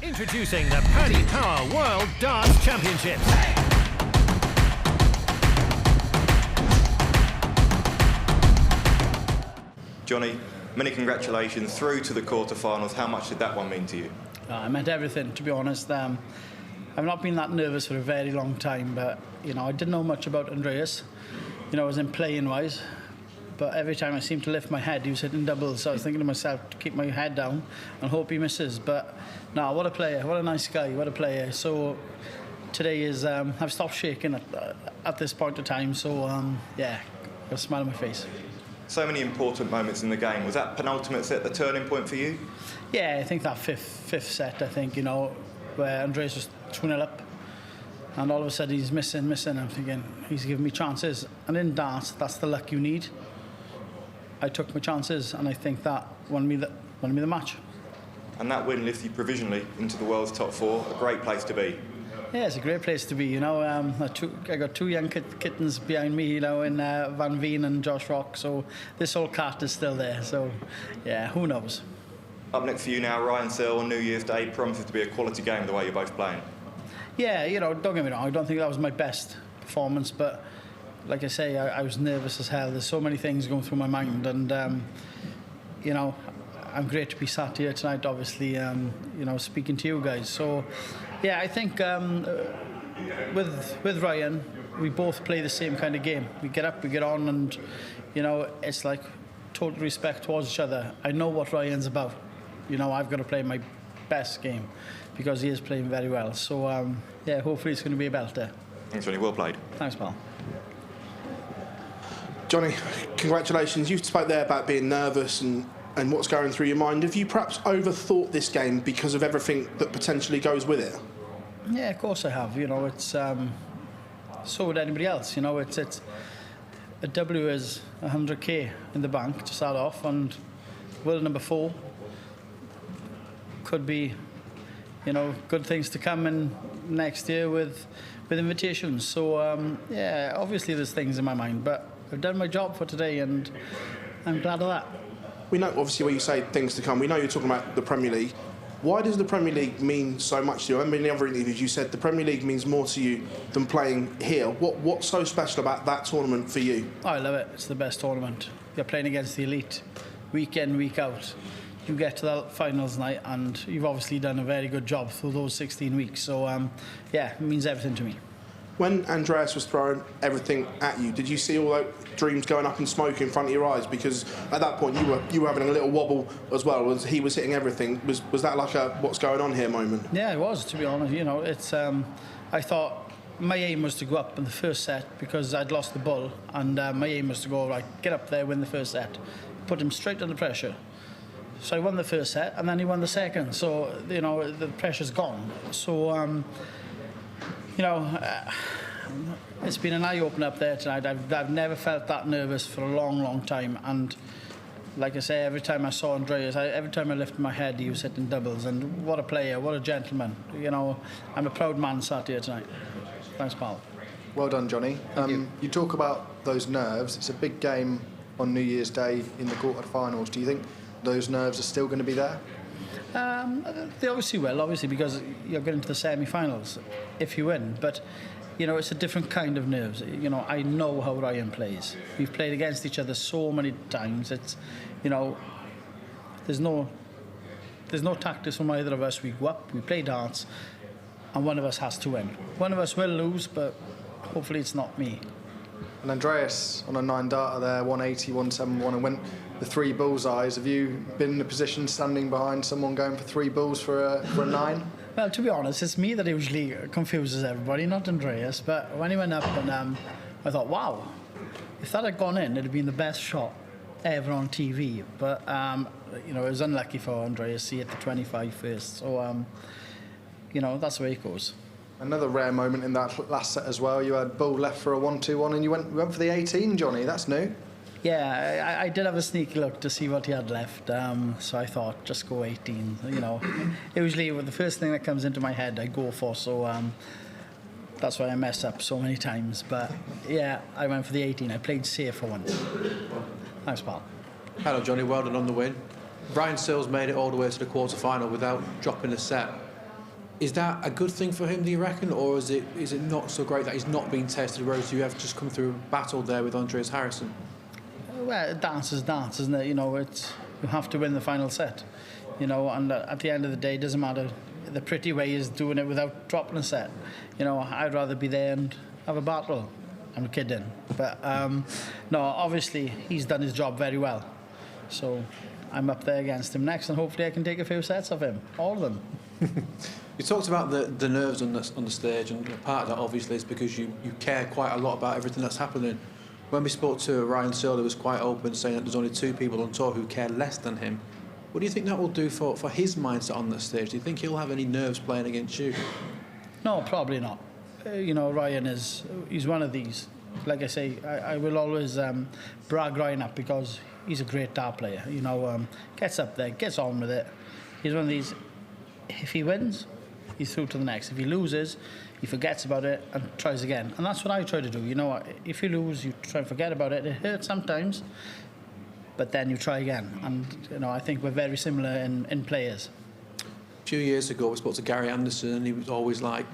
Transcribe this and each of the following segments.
Introducing the Paddy Power World Darts Championship. Jonny, many congratulations through to the quarterfinals. How much did that one mean to you? It meant everything, to be honest. I've not been that nervous for a very long time, but I didn't know much about Andreas, as in playing wise. But every time I seemed to lift my head, he was hitting doubles. So I was thinking to myself to keep my head down and hope he misses. But no, what a player, what a nice guy, what a player. So today is, I've stopped shaking at this point of time. So yeah, got a smile on my face. So many important moments in the game. Was that penultimate set the turning point for you? Yeah, I think that fifth set, where Andreas was 2-0 up. And all of a sudden he's missing. I'm thinking, he's giving me chances. And in darts, that's the luck you need. I took my chances, and I think that won me the match. And that win lifts you provisionally into the world's top 4. A great place to be. Yeah, it's a great place to be. I got two young kittens behind me, in Van Veen and Josh Rock. So this whole cart is still there. So yeah, who knows? Up next for you now, Ryan Searle on New Year's Day. Promises to be a quality game the way you're both playing. Yeah, don't get me wrong. I don't think that was my best performance, but like I say, I was nervous as hell. There's so many things going through my mind, and I'm great to be sat here tonight, obviously, speaking to you guys. So yeah, I think with Ryan, we both play the same kind of game. We get up, we get on, and it's like total respect towards each other. I know what Ryan's about. I've got to play my best game because he is playing very well. So yeah, hopefully it's going to be a belter. Thanks, Jonny. Well played. Thanks, pal. Jonny, congratulations. You spoke there about being nervous and what's going through your mind. Have you perhaps overthought this game because of everything that potentially goes with it? Yeah, of course I have. It's so would anybody else. It's a W is 100k in the bank to start off, and world number 4 could be, good things to come in next year with invitations. So yeah, obviously there's things in my mind, but I've done my job for today, and I'm glad of that. We know, obviously, when you say things to come, we know you're talking about the Premier League. Why does the Premier League mean so much to you? I remember in the other interviews you said the Premier League means more to you than playing here. What's so special about that tournament for you? I love it. It's the best tournament. You're playing against the elite, week in, week out. You get to the finals night, and you've obviously done a very good job through those 16 weeks. So yeah, it means everything to me. When Andreas was throwing everything at you, did you see all those dreams going up in smoke in front of your eyes? Because at that point you were having a little wobble as well. As he was hitting everything, was that like a what's going on here moment? Yeah, it was, to be honest. It's I thought my aim was to go up in the first set because I'd lost the ball, and my aim was to go right, get up there, win the first set, put him straight under pressure. So I won the first set, and then he won the second. So the pressure's gone. So it's been an eye-opener up there tonight. I've never felt that nervous for a long, long time. And like I say, every time I saw Andreas, every time I lifted my head, he was hitting doubles. And what a player, what a gentleman. I'm a proud man sat here tonight. Thanks, pal. Well done, Jonny. You talk about those nerves. It's a big game on New Year's Day in the quarterfinals. Do you think those nerves are still going to be there? They obviously will, because you're getting to the semi-finals if you win. But it's a different kind of nerves. I know how Ryan plays. We've played against each other so many times. It's there's no tactics from either of us. We go up, we play darts, and one of us has to win. One of us will lose, but hopefully it's not me. And Andreas on a 9-darter there, 180, 171, and went the 3 bullseyes. Have you been in a position standing behind someone going for 3 bulls for a 9? Well, to be honest, it's me that usually confuses everybody, not Andreas. But when he went up, and I thought, wow, if that had gone in, it'd have been the best shot ever on TV. But it was unlucky for Andreas. He hit the 25 first. So that's the way it goes. Another rare moment in that last set as well. You had bull left for a 1-2-1, and you went for the 18, Jonny. That's new. Yeah, I did have a sneaky look to see what he had left, so I thought, just go 18. Usually the first thing that comes into my head, I go for, so that's why I mess up so many times. But yeah, I went for the 18. I played safe for once. Thanks, pal. Hello, Jonny. Well done on the win. Ryan Searle's made it all the way to the quarter-final without dropping a set. Is that a good thing for him, do you reckon, or is it not so great that he's not being tested, whereas you have just come through a battle there with Andreas Harrison? Well, dance is dance, isn't it? You know, you have to win the final set. You know, and at the end of the day, it doesn't matter. The pretty way is doing it without dropping a set. You know, I'd rather be there and have a battle. I'm kidding. But, no, obviously, he's done his job very well. So I'm up there against him next, and hopefully I can take a few sets of him. All of them. You talked about the nerves on the stage, and part of that obviously is because you care quite a lot about everything that's happening. When we spoke to Ryan Searle, he was quite open, saying that there's only 2 people on tour who care less than him. What do you think that will do for his mindset on the stage? Do you think he'll have any nerves playing against you? No, probably not. You know, Ryan he's one of these. Like I say, I will always brag Ryan up because he's a great dart player. You know, gets up there, gets on with it. He's one of these. If he wins, he's through to the next. If he loses, he forgets about it and tries again. And that's what I try to do. You know, if you lose, you try and forget about it. It hurts sometimes, but then you try again. And, you know, I think we're very similar in players. A few years ago, we spoke to Gary Anderson, and he was always like,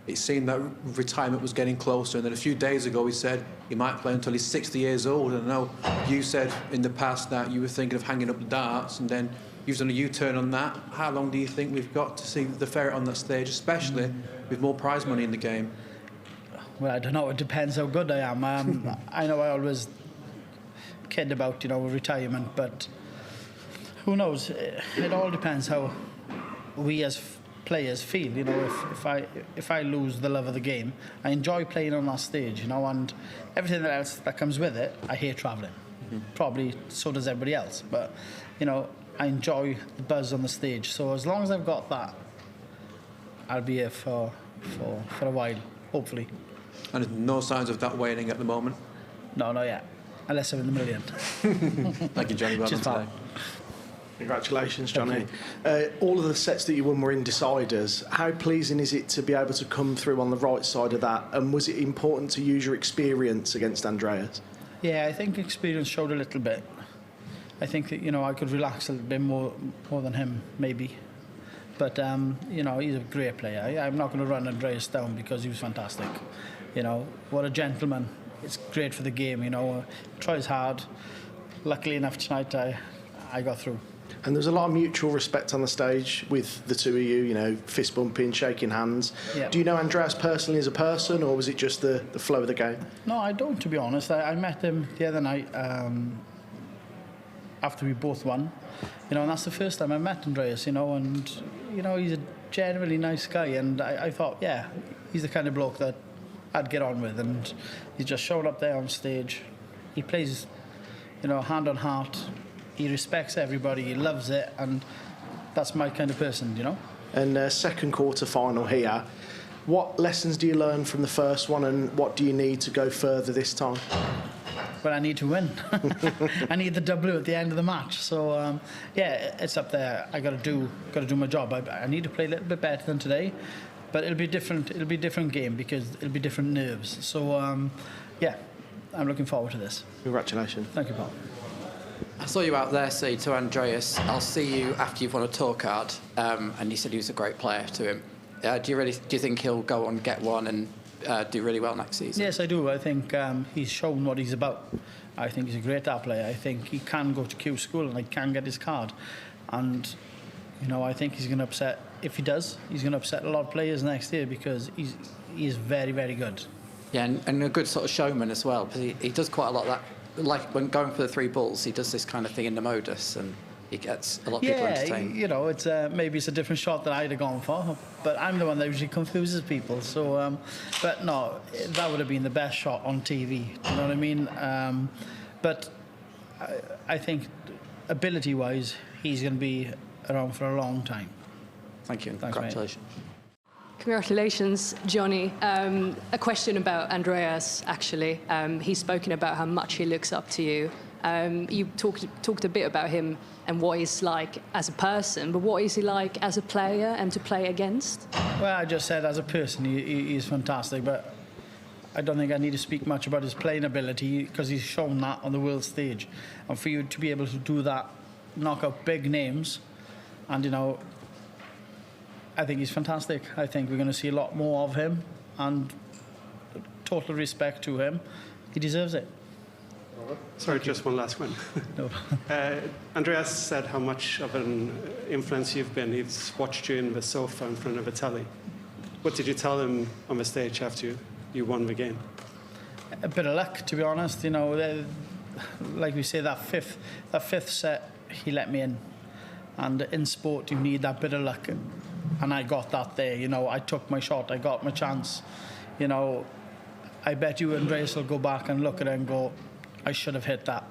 it seemed that retirement was getting closer. And then a few days ago, he said he might play until he's 60 years old. And I know you said in the past that you were thinking of hanging up the darts, and then you've done a U-turn on that. How long do you think we've got to see the ferret on that stage, especially with more prize money in the game? Well, I don't know. It depends how good I am. I know I always kid about, you know, retirement, but who knows? It all depends how we as players feel. You know, if I lose the love of the game, I enjoy playing on that stage, you know, and everything else that comes with it, I hate travelling. Probably so does everybody else, but you know, I enjoy the buzz on the stage. So as long as I've got that, I'll be here for a while, hopefully. And there's no signs of that waning at the moment? No, not yet. Unless I'm in the million. Thank you, Johnny. Well done today. Congratulations, Johnny. All of the sets that you won were in deciders. How pleasing is it to be able to come through on the right side of that? And was it important to use your experience against Andreas? Yeah, I think experience showed a little bit. I think that, you know, I could relax a little bit more than him, maybe. But, you know, he's a great player. I'm not going to run Andreas down because he was fantastic. You know, what a gentleman. It's great for the game, you know. Tries hard. Luckily enough tonight, I got through. And there's a lot of mutual respect on the stage with the two of you, you know, fist bumping, shaking hands. Yeah. Do you know Andreas personally as a person, or was it just the flow of the game? No, I don't, to be honest. I met him the other night after we both won. You know, and that's the first time I met Andreas, you know, and, you know, he's a generally nice guy, and I thought, yeah, he's the kind of bloke that I'd get on with, and he just showed up there on stage. He plays, you know, hand on heart. He respects everybody, he loves it, and that's my kind of person, you know. And second quarter final here, what lessons do you learn from the first one, and what do you need to go further this time? Well, I need to win. I need the W at the end of the match. So yeah, it's up there. I got to do my job. I need to play a little bit better than today, but it'll be different. It'll be a different game because it'll be different nerves. So yeah, I'm looking forward to this. Congratulations. Thank you, Paul. I saw you out there say to Andreas, I'll see you after you've won a tour card, and you said he was a great player to him. Do you think he'll go on and get one and do really well next season? Yes, I do. I think he's shown what he's about. I think he's a great dart player. I think he can go to Q school and he can get his card. And, you know, I think he's going to upset, if he does, he's going to upset a lot of players next year because he is very, very good. Yeah, and a good sort of showman as well, because he does quite a lot of that. Like when going for the 3 balls, he does this kind of thing in the modus, and he gets a lot of people entertained. You know, it's maybe it's a different shot that I'd have gone for, but I'm the one that usually confuses people. So, but no, that would have been the best shot on TV. Do you know what I mean? But I think ability-wise, he's going to be around for a long time. Thank you. Thanks, congratulations. Mate. Congratulations, Johnny. A question about Andreas, actually. He's spoken about how much he looks up to you. You talked a bit about him and what he's like as a person, but what is he like as a player and to play against? Well, I just said as a person, he's fantastic, but I don't think I need to speak much about his playing ability because he's shown that on the world stage. And for you to be able to do that, knock out big names, and, you know, I think he's fantastic. I think we're going to see a lot more of him, and total respect to him. He deserves it. Sorry, just one last one. No. Andreas said how much of an influence you've been. He's watched you in the sofa in front of the telly. What did you tell him on the stage after you won the game? A bit of luck, to be honest. You know, like we say, that fifth set, he let me in. And in sport, you need that bit of luck. And I got that there. You know, I took my shot. I got my chance. You know, I bet you Andreas will go back and look at it and go, I should have hit that.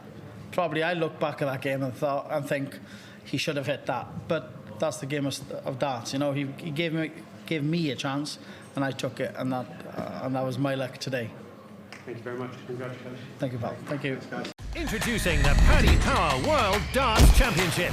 Probably I look back at that game and think he should have hit that. But that's the game of darts. You know, he gave me a chance, and I took it, and that was my luck today. Thank you very much. Congratulations. Thank you, pal. Thank you. Introducing the Paddy Power World Darts Championship.